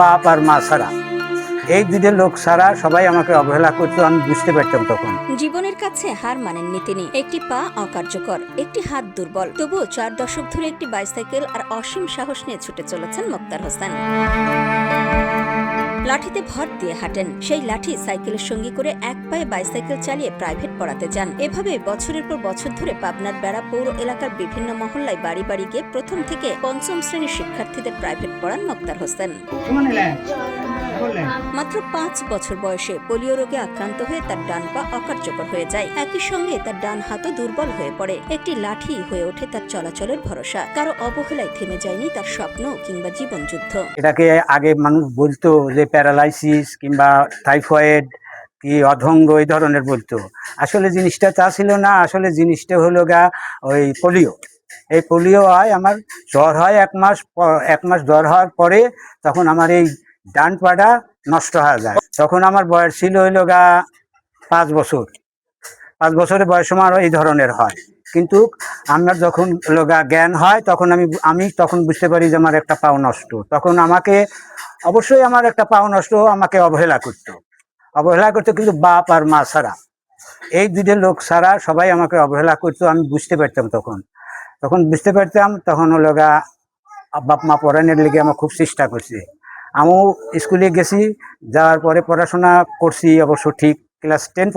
বাপ আর মা ছাড়া, এই দুটো লোক ছাড়া সবাই আমাকে অবহেলা করতো, আমি বুঝতে পারতাম তখন। জীবনের কাছে হার মানেননি তিনি। একটি পা অকার্যকর, একটি হাত দুর্বল, তবুও 4 দশক ধরে একটি বাইসাইকেল আর অসীম সাহস নিয়ে ছুটে চলেছেন মোক্তার হোসেন। লাঠিতে ভর দিয়ে হাঁটেন, সেই লাঠি সাইকেলের সঙ্গী করে এক পায়ে বাইসাইকেল চালিয়ে প্রাইভেট পড়াতে যান। এভাবে বছরের পর বছর ধরে পাবনার বেড়া পৌর এলাকার বিভিন্ন মহল্লায় বাড়ি বাড়ি গিয়ে প্রথম থেকে পঞ্চম শ্রেণীর শিক্ষার্থীদের প্রাইভেট পড়ান মোক্তার হোসেন। মাত্র 5 বছর বয়সে পোলিও রোগে আক্রান্ত হয়ে তার ডান পা অকার্যকর হয়ে যায়। একই সঙ্গে তার ডান হাতও দুর্বল হয়ে পড়ে। একটি লাঠি হয়ে ওঠে তার চলাচলের ভরসা। কারো অবহেলায় থেমে যায়নি তার স্বপ্ন কিংবা জীবন যুদ্ধ। এটাকে আগে মানুষ বলতো যে প্যারালাইসিস কিংবা টাইফয়েড কি অধঙ্গ এই ধরনের বলতো। আসলে জিনিসটা তা ছিল না। আসলে জিনিসটা হলো ওই পোলিও। এই পোলিও হয়, আমার জ্বর হয় 1 মাস, 1 মাস জ্বর হওয়ার পরে তখন আমার এই ডান পাটা নষ্ট হয়ে যায়। তখন আমার বয়স ছিল 5 বছর। 5 বছরের বয়স আমার এই ধরনের হয়। কিন্তু আমার যখন জ্ঞান হয় তখন আমি তখন বুঝতে পারি যে আমার একটা পাও নষ্ট। তখন আমাকে অবশ্যই আমার একটা পাও নষ্ট, আমাকে অবহেলা করতো কিন্তু বাপ আর মা ছাড়া, এই দুটো লোক ছাড়া সবাই আমাকে অবহেলা করতো। আমি বুঝতে পারতাম তখন বুঝতে পারতাম। তখন বাপ মা পড়ানোর লেগে আমার খুব চেষ্টা করছে। আমিও স্কুলে গেছি, যাওয়ার পরে পড়াশোনা করছি অবশ্য ঠিক ক্লাস 10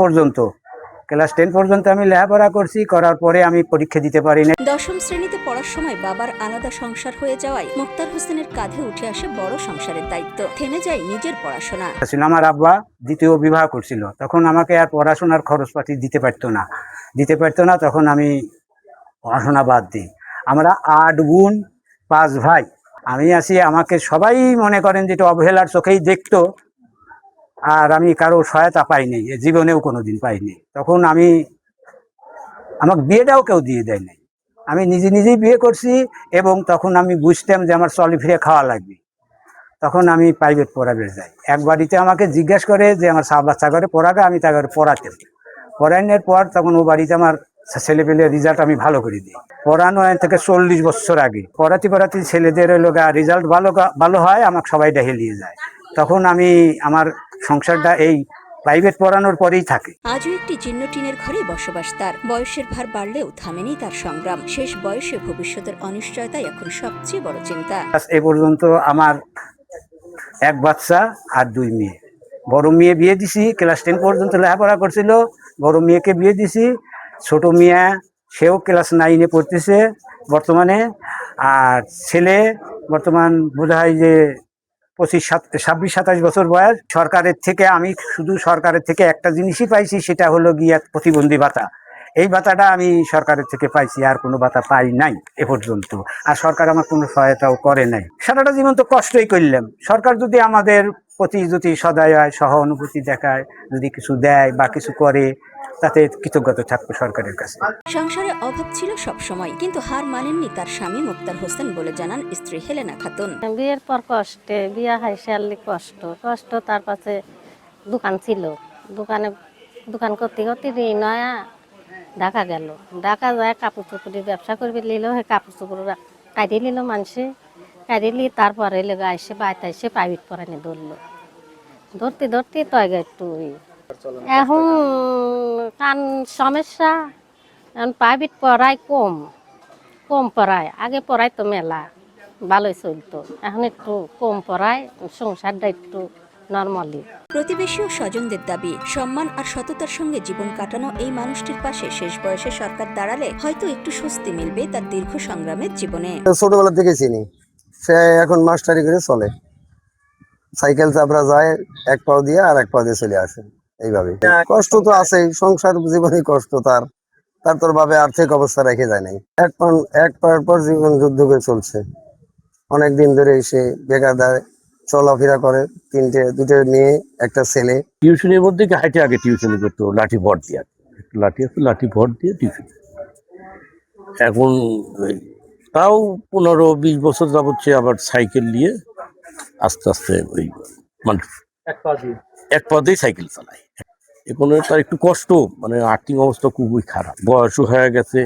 পর্যন্ত আমি লেখাপড়া করছি। করার পরে আমি পরীক্ষা দিতে পারি না। 10ম শ্রেণীতে পড়ার সময় বাবার আলাদা সংসার হয়ে যাওয়ায় মোক্তার হোসেনের কাঁধে উঠে আসে বড় সংসারের দায়িত্ব। থেমে যায় নিজের পড়াশোনা। আমার আব্বা দ্বিতীয় বিবাহ করছিল, তখন আমাকে আর পড়াশোনার খরচপাতি দিতে পারতো না। তখন আমি পড়াশোনা বাদ দিই। আমরা 8 বোন 5 ভাই। আমি আছি, আমাকে সবাই মনে করেন যে অবহেলার চোখেই দেখতো। আর আমি কারো সহায়তা পাইনি, জীবনেও কোনোদিন পাইনি। তখন আমাকে বিয়েটাও কেউ দিয়ে দেয় নাই। আমি নিজেই বিয়ে করছি এবং তখন আমি বুঝতাম যে আমার চলে ফিরে খাওয়া লাগবে। তখন আমি প্রাইভেট পড়াবে যাই। এক বাড়িতে আমাকে জিজ্ঞাসা করে যে আমার বাচ্চা ঘরে পড়াবে, আমি তা ঘরে পড়াতাম। পড়ানোর পর তখন ও বাড়িতে আমার ছেলেপেলের রেজাল্ট আমি ভালো করে দিই। পড়ানো থেকে 40 বছর আগে পড়াতে ছেলেদের রেজাল্ট ভালো হয়, আমাকে সবাই ডেকে নিয়ে যায়। তখন আমার সংসারটা এই প্রাইভেট পড়ানোর পরেই থাকে। আজও একটি জীর্ণ টিনের ঘরে বসবাস তার। বয়সের ভার বাড়লেও থামেনি তার সংগ্রাম। শেষ বয়সে ভবিষ্যতের অনিশ্চয়তাই এখন সবচেয়ে বড় চিন্তা। এ পর্যন্ত আমার 1 বাচ্চা আর 2 মেয়ে। বড় মেয়ে বিয়ে দিছি, ক্লাস 10 পর্যন্ত লেখাপড়া করছিল। বড় মেয়েকে বিয়ে দিছি। ছোট মেয়ে সেও ক্লাস 9-এ পড়তেছে বর্তমানে। আর ছেলে বর্তমান বোধ হয় যে 26-27 বছর বয়স। আমি শুধু সরকারের থেকে একটা জিনিসই পাইছি, সেটা হলো প্রতিবন্ধী ভাতা। এই ভাতাটা আমি সরকারের থেকে পাইছি, আর কোনো ভাতা পাই নাই এ পর্যন্ত। আর সরকার আমার কোনো সহায়তাও করে নাই। সারাটা জীবন তো কষ্টই করলাম। সরকার যদি আমাদের প্রতি সদয় হয়, সহানুভূতি দেখায়, যদি কিছু দেয় বা কিছু করে, তাতে কৃতজ্ঞতা থাকবে সরকারের কাছে। সংসারে অভাব ছিল সব সময়, কিন্তু হার মানেননি তার স্বামী মোক্তার হোসেন বলে জানান স্ত্রী হেলেনা খাতুন। বিয়ের পর কষ্টে বিয়ে হয় সারলি কষ্ট। তার পাশে দোকান ছিল, দোকান করতে ঋণ হয়। ঢাকা গেল, ঢাকা যায় কাপড় চোপড়ের ব্যবসা করবে নিল। হে কাপড় চোপড় কাটিয়ে নিল মানুষে, কাটিয়ে নিয়ে তারপরে লেগে আসে বাড়িতে এসে প্রাইভেট পড়ানি ধরতে তয় একটু এখন কান সমস্যা। এখন প্রাইভেট পড়ায় কম পড়ায়। আগে পড়াই তো মেলা ভালোই চলতো, এখন একটু কম পড়ায়, সংসারটা একটু নর্মালি। প্রতিবেশী ও স্বজনদের দাবি, সম্মান আর সততার সঙ্গে জীবন কাটানো এই মানুষটির পাশে শেষ বয়সে সরকার দাঁড়ালে হয়তো একটু স্বস্তি মিলবে তার দীর্ঘ সংগ্রামের জীবনে। ছোটবেলা থেকে চিনি, সে এখন মাস্টারি করে চলে। সাইকেল চাপড়া যায়, 1 পাও দিয়ে আর 1 পাও দিয়ে চলে আসে। এইভাবে কষ্ট তো আছেই, সংসার জীবনে কষ্ট। তার তোর ভাবে আর্থিক অবস্থা রেখে যায় নাই। এক পাওয়ার পর জীবন যুদ্ধ করে চলছে। অনেকদিন ধরে এসে বেকার দেয়, চলাফেরা করে। 2টো মেয়ে, একটা ছেলে। টিউশনের মধ্যে হাইটে আগে টিউশনি করতো, লাঠি ভর দিয়ে। লাঠি ভর দিয়ে টিউশন। এখন তাও 15-20 বছর যাবত আবার সাইকেল নিয়ে আস্তে আস্তে ওই মানুষ এক পা দিয়ে সাইকেল চালায়। এখন তার একটু কষ্ট, মানে আর্থিক অবস্থা খুবই খারাপ। বয়সও হয়ে গেছে,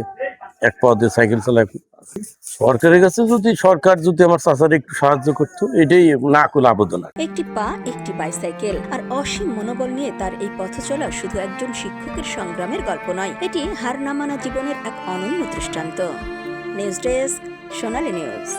1 পা দিয়ে সাইকেল চালায়, সরকারের কাছে সরকার যদি আমার চাচার একটু সাহায্য করতো, এটাই না করলে আবেদন আছে। একটি পা, একটি বাইসাইকেল আর অসীম মনোবল নিয়ে তার এই পথ চলা শুধু একজন শিক্ষকের সংগ্রামের গল্প নয়, এটি হার না মানা জীবনের এক অনন্য দৃষ্টান্ত। নিউজ ডেস্ক, সোনালী নিউজ।